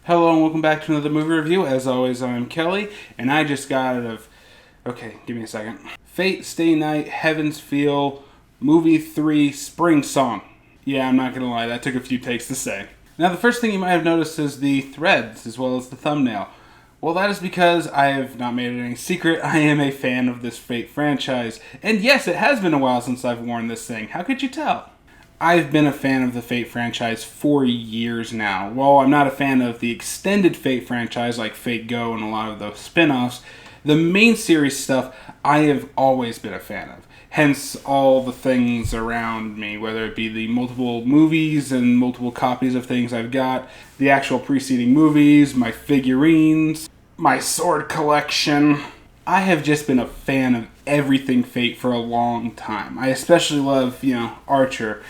Hello and welcome back to another movie review. As always, I'm Kelly, and I just got out of... Okay, give me a second. Fate, Stay Night, Heaven's Feel, Movie 3, Spring Song. Yeah, I'm not gonna lie, that took a few takes to say. Now, the first thing you might have noticed is the threads, as well as the thumbnail. Well, that is because I have not made it any secret, I am a fan of this Fate franchise. And yes, it has been a while since I've worn this thing. How could you tell? I've been a fan of the Fate franchise for years now. While I'm not a fan of the extended Fate franchise like Fate Go and a lot of the spin-offs, the main series stuff I have always been a fan of. Hence all the things around me, whether it be the multiple movies and multiple copies of things I've got, the actual preceding movies, my figurines, my sword collection. I have just been a fan of everything Fate for a long time. I especially love, Archer.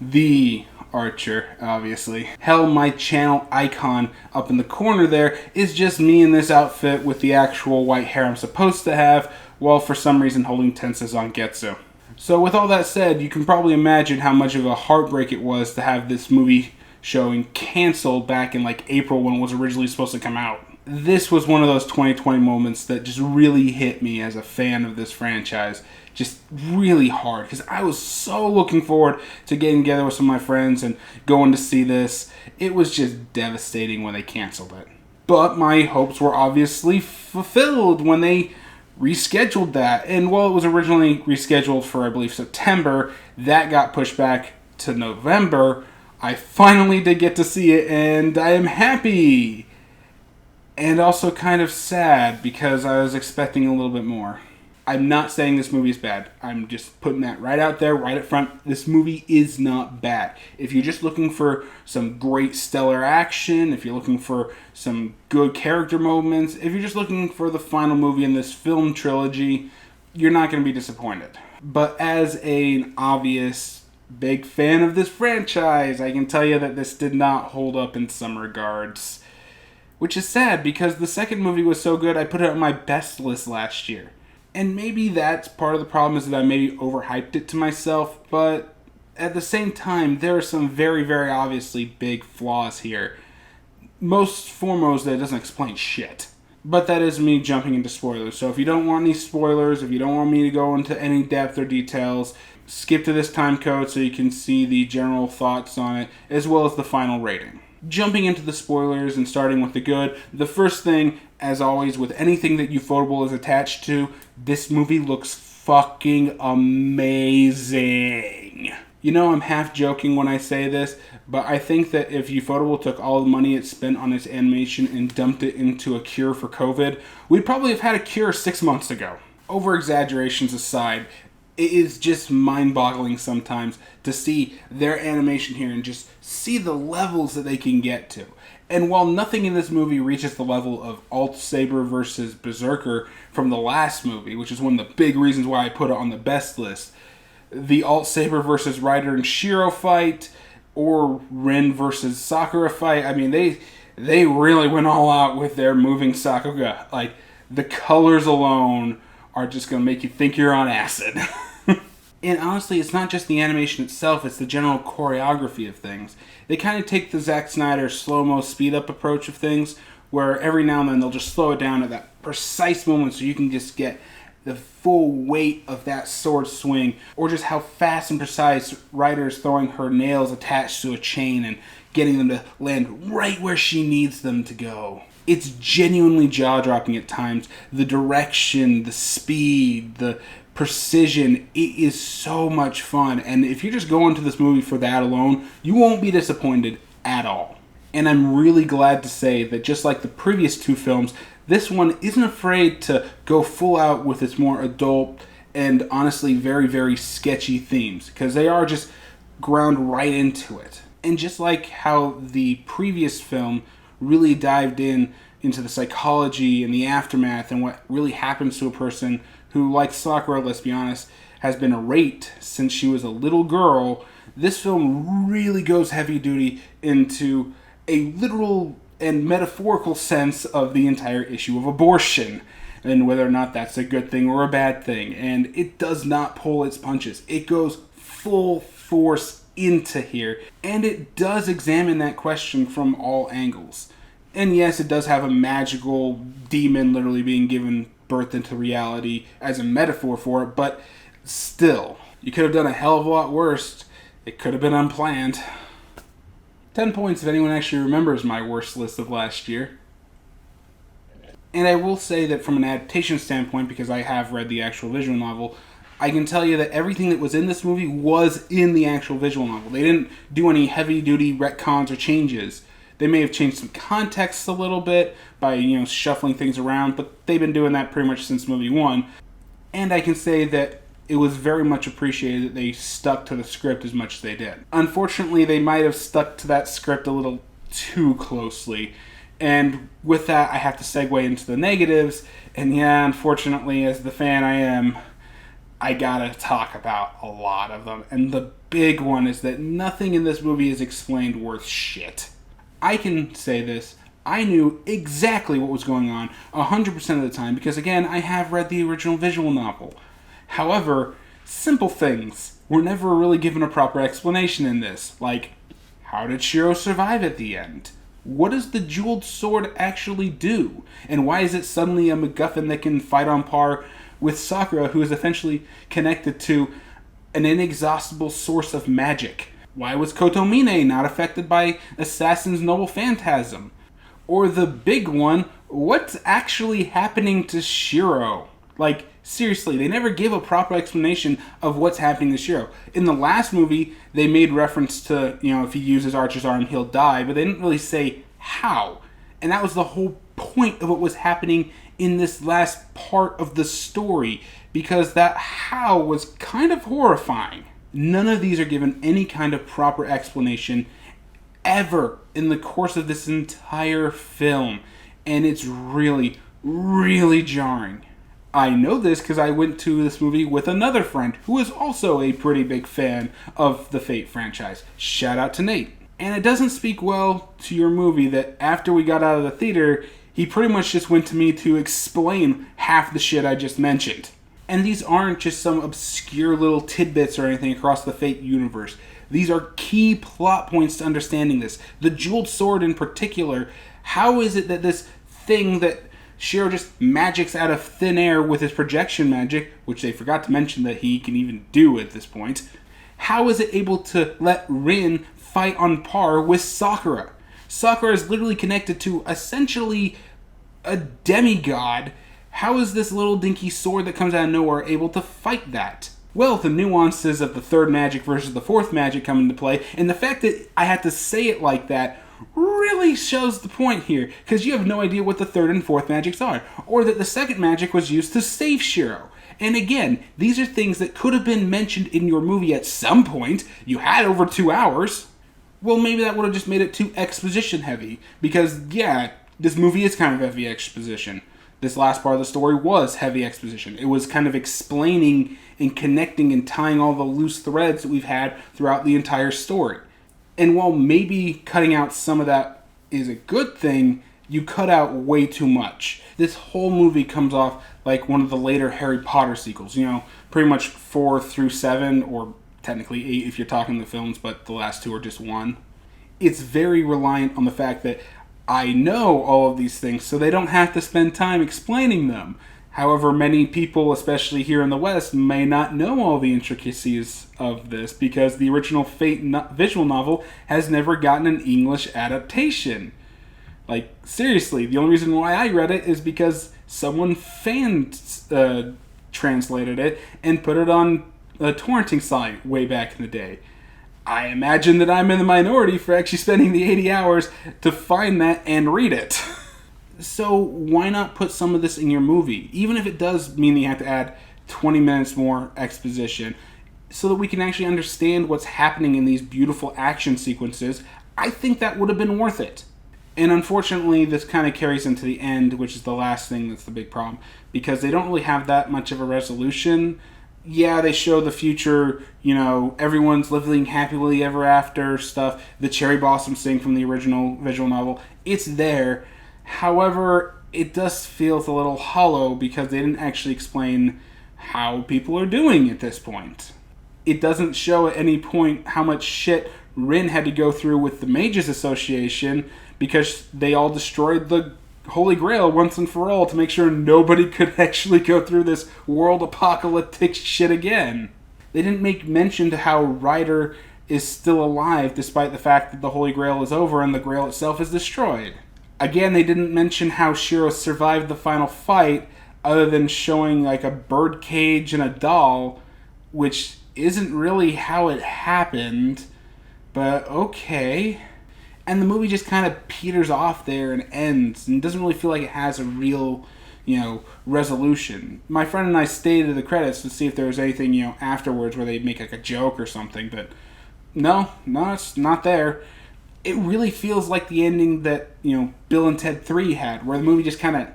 The Archer, obviously. Hell, my channel icon up in the corner there is just me in this outfit with the actual white hair I'm supposed to have, while for some reason holding Tensa Zangetsu. So with all that said, you can probably imagine how much of a heartbreak it was to have this movie showing canceled back in April when it was originally supposed to come out. This was one of those 2020 moments that just really hit me as a fan of this franchise. Just really hard, because I was so looking forward to getting together with some of my friends and going to see this. It was just devastating when they canceled it. But my hopes were obviously fulfilled when they rescheduled that. And while it was originally rescheduled for, I believe, September, that got pushed back to November. I finally did get to see it, and I am happy. And also kind of sad, because I was expecting a little bit more. I'm not saying this movie is bad. I'm just putting that right out there, right up front. This movie is not bad. If you're just looking for some great stellar action, if you're looking for some good character moments, if you're just looking for the final movie in this film trilogy, you're not going to be disappointed. But as an obvious big fan of this franchise, I can tell you that this did not hold up in some regards. Which is sad, because the second movie was so good, I put it on my best list last year. And maybe that's part of the problem, is that I maybe overhyped it to myself, but at the same time, there are some very, very obviously big flaws here. Most foremost, that it doesn't explain shit. But that is me jumping into spoilers. So if you don't want any spoilers, if you don't want me to go into any depth or details, skip to this time code so you can see the general thoughts on it, as well as the final rating. Jumping into the spoilers and starting with the good, the first thing, as always, with anything that Ufotable is attached to, this movie looks fucking amazing. I'm half joking when I say this, but I think that if Ufotable took all the money it spent on its animation and dumped it into a cure for COVID, we'd probably have had a cure 6 months ago. Over-exaggerations aside, it is just mind-boggling sometimes to see their animation here and just see the levels that they can get to. And while nothing in this movie reaches the level of Alt Saber versus Berserker from the last movie, which is one of the big reasons why I put it on the best list, the Alt Saber versus Rider and Shiro fight, or Rin versus Sakura fight, they really went all out with their moving Sakuga. The colors alone are just going to make you think you're on acid. And honestly, it's not just the animation itself, it's the general choreography of things. They kind of take the Zack Snyder slow-mo speed-up approach of things, where every now and then they'll just slow it down at that precise moment so you can just get the full weight of that sword swing, or just how fast and precise Ryder's throwing her nails attached to a chain and getting them to land right where she needs them to go. It's genuinely jaw-dropping at times. The direction, the speed, the precision, it is so much fun. And if you just go into this movie for that alone, you won't be disappointed at all. And I'm really glad to say that just like the previous two films, this one isn't afraid to go full out with its more adult and honestly very, very sketchy themes, because they are just ground right into it. And just like how the previous film really dived into the psychology and the aftermath and what really happens to a person who, like Sakura, let's be honest, has been raped since she was a little girl, this film really goes heavy duty into a literal and metaphorical sense of the entire issue of abortion and whether or not that's a good thing or a bad thing. And it does not pull its punches. It goes full force into here, and it does examine that question from all angles. And yes, it does have a magical demon literally being given birth into reality as a metaphor for it, but still, you could have done a hell of a lot worse. It could have been unplanned. 10 points if anyone actually remembers my worst list of last year. And I will say that from an adaptation standpoint, because I have read the actual visual novel, I can tell you that everything that was in this movie was in the actual visual novel. They didn't do any heavy-duty retcons or changes. They may have changed some context a little bit by, shuffling things around, but they've been doing that pretty much since movie 1. And I can say that it was very much appreciated that they stuck to the script as much as they did. Unfortunately, they might have stuck to that script a little too closely. And with that, I have to segue into the negatives. And yeah, unfortunately, as the fan I am, I gotta talk about a lot of them. And the big one is that nothing in this movie is explained worth shit. I can say this. I knew exactly what was going on 100% of the time because, again, I have read the original visual novel. However, simple things were never really given a proper explanation in this. Like, how did Shiro survive at the end? What does the jeweled sword actually do? And why is it suddenly a MacGuffin that can fight on par with Sakura, who is essentially connected to an inexhaustible source of magic? Why was Kotomine not affected by Assassin's Noble Phantasm? Or the big one, what's actually happening to Shiro? Like, seriously, they never give a proper explanation of what's happening to Shiro. In the last movie, they made reference to, if he uses Archer's arm, he'll die, but they didn't really say how. And that was the whole point of what was happening in this last part of the story, because that how was kind of horrifying. None of these are given any kind of proper explanation ever in the course of this entire film, and it's really, really jarring. I know this because I went to this movie with another friend who is also a pretty big fan of the Fate franchise. Shout out to Nate. And it doesn't speak well to your movie that after we got out of the theater, he pretty much just went to me to explain half the shit I just mentioned. And these aren't just some obscure little tidbits or anything across the Fate universe. These are key plot points to understanding this. The jeweled sword in particular, how is it that this thing that Shiro just magics out of thin air with his projection magic, which they forgot to mention that he can even do at this point, how is it able to let Rin fight on par with Sakura? Sakura is literally connected to essentially a demigod. How is this little dinky sword that comes out of nowhere able to fight that? Well, the nuances of the third magic versus the fourth magic come into play, and the fact that I had to say it like that really shows the point here, because you have no idea what the third and fourth magics are, or that the second magic was used to save Shiro. And again, these are things that could have been mentioned in your movie at some point. You had over 2 hours. Well, maybe that would have just made it too exposition heavy, because yeah, this movie is kind of heavy exposition. This last part of the story was heavy exposition. It was kind of explaining and connecting and tying all the loose threads that we've had throughout the entire story. And while maybe cutting out some of that is a good thing, you cut out way too much. This whole movie comes off like one of the later Harry Potter sequels. Pretty much 4 through 7, or technically 8 if you're talking the films, but the last 2 are just 1. It's very reliant on the fact that I know all of these things, so they don't have to spend time explaining them. However, many people, especially here in the West, may not know all the intricacies of this because the original Fate visual novel has never gotten an English adaptation. Like, seriously, the only reason why I read it is because someone translated it and put it on a torrenting site way back in the day. I imagine that I'm in the minority for actually spending the 80 hours to find that and read it. So why not put some of this in your movie? Even if it does mean that you have to add 20 minutes more exposition, so that we can actually understand what's happening in these beautiful action sequences, I think that would have been worth it. And unfortunately, this kind of carries into the end, which is the last thing that's the big problem, because they don't really have that much of a resolution. Yeah, they show the future, everyone's living happily ever after stuff, the cherry blossom thing from the original visual novel. It's there. However, it does feel a little hollow because they didn't actually explain how people are doing at this point. It doesn't show at any point how much shit Rin had to go through with the Mages Association because they all destroyed the Holy Grail once and for all to make sure nobody could actually go through this world apocalyptic shit again. They didn't make mention to how Ryder is still alive despite the fact that the Holy Grail is over and the Grail itself is destroyed. Again, they didn't mention how Shiro survived the final fight other than showing like a bird cage and a doll, which isn't really how it happened, but okay. And the movie just kind of peters off there and ends and doesn't really feel like it has a real, resolution. My friend and I stayed to the credits to see if there was anything, afterwards where they'd make like a joke or something, but no, it's not there. It really feels like the ending that, Bill and Ted 3 had, where the movie just kind of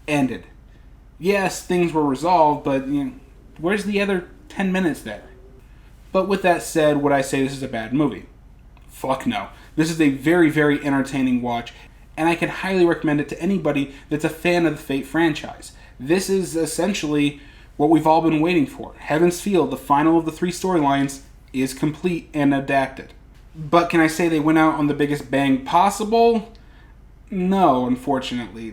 ended. Yes, things were resolved, but, where's the other 10 minutes there? But with that said, would I say this is a bad movie? Fuck no. This is a very, very entertaining watch, and I can highly recommend it to anybody that's a fan of the Fate franchise. This is essentially what we've all been waiting for. Heaven's Feel, the final of the 3 storylines, is complete and adapted. But can I say they went out on the biggest bang possible? No, unfortunately.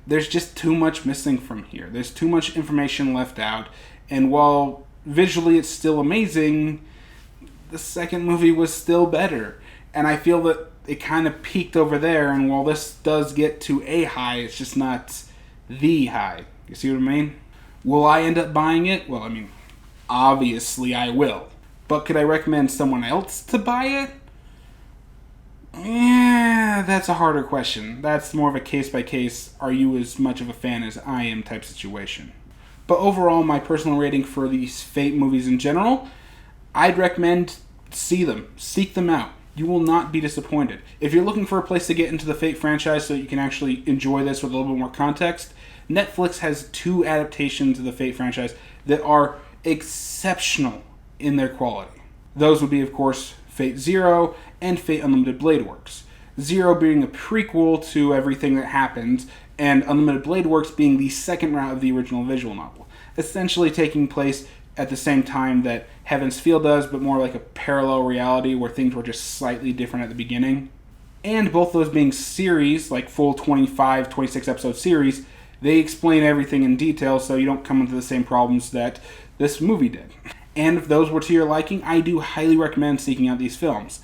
There's just too much missing from here. There's too much information left out, and while visually it's still amazing, the second movie was still better. And I feel that it kind of peaked over there, and while this does get to a high, it's just not the high. You see what I mean? Will I end up buying it? Well, obviously I will. But could I recommend someone else to buy it? Yeah, that's a harder question. That's more of a case-by-case, are you as much of a fan as I am type situation. But overall, my personal rating for these Fate movies in general, I'd recommend see them. Seek them out. You will not be disappointed. If you're looking for a place to get into the Fate franchise so you can actually enjoy this with a little bit more context, Netflix has 2 adaptations of the Fate franchise that are exceptional in their quality. Those would be, of course, Fate Zero and Fate Unlimited Blade Works. Zero being a prequel to everything that happens, and Unlimited Blade Works being the second route of the original visual novel, essentially taking place at the same time that Heaven's Feel does, but more like a parallel reality where things were just slightly different at the beginning. And both those being series, like full 25, 26 episode series, they explain everything in detail so you don't come into the same problems that this movie did. And if those were to your liking, I do highly recommend seeking out these films.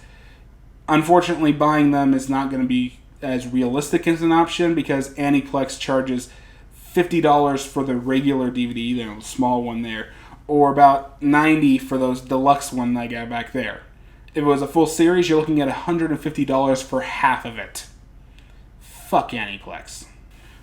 Unfortunately, buying them is not going to be as realistic as an option because Aniplex charges $50 for the regular DVD, the small one there, or about $90 for those deluxe one I got back there. If it was a full series, you're looking at $150 for half of it. Fuck Aniplex.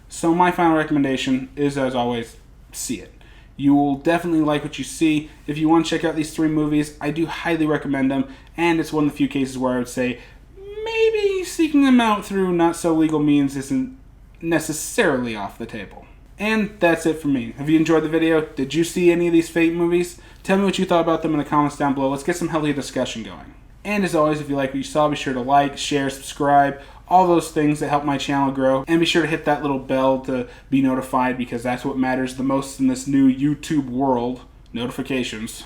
So my final recommendation is, as always, see it. You will definitely like what you see. If you want to check out these 3 movies, I do highly recommend them, and it's one of the few cases where I would say maybe seeking them out through not-so-legal means isn't necessarily off the table. And that's it for me. Have you enjoyed the video? Did you see any of these Fate movies? Tell me what you thought about them in the comments down below. Let's get some healthy discussion going. And as always, if you like what you saw, be sure to like, share, subscribe, all those things that help my channel grow. And be sure to hit that little bell to be notified because that's what matters the most in this new YouTube world, notifications.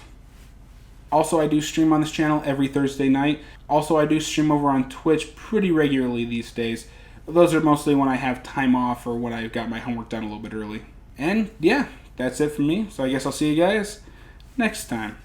Also, I do stream on this channel every Thursday night. Also, I do stream over on Twitch pretty regularly these days. Those are mostly when I have time off or when I've got my homework done a little bit early. And yeah, that's it for me. So I guess I'll see you guys next time.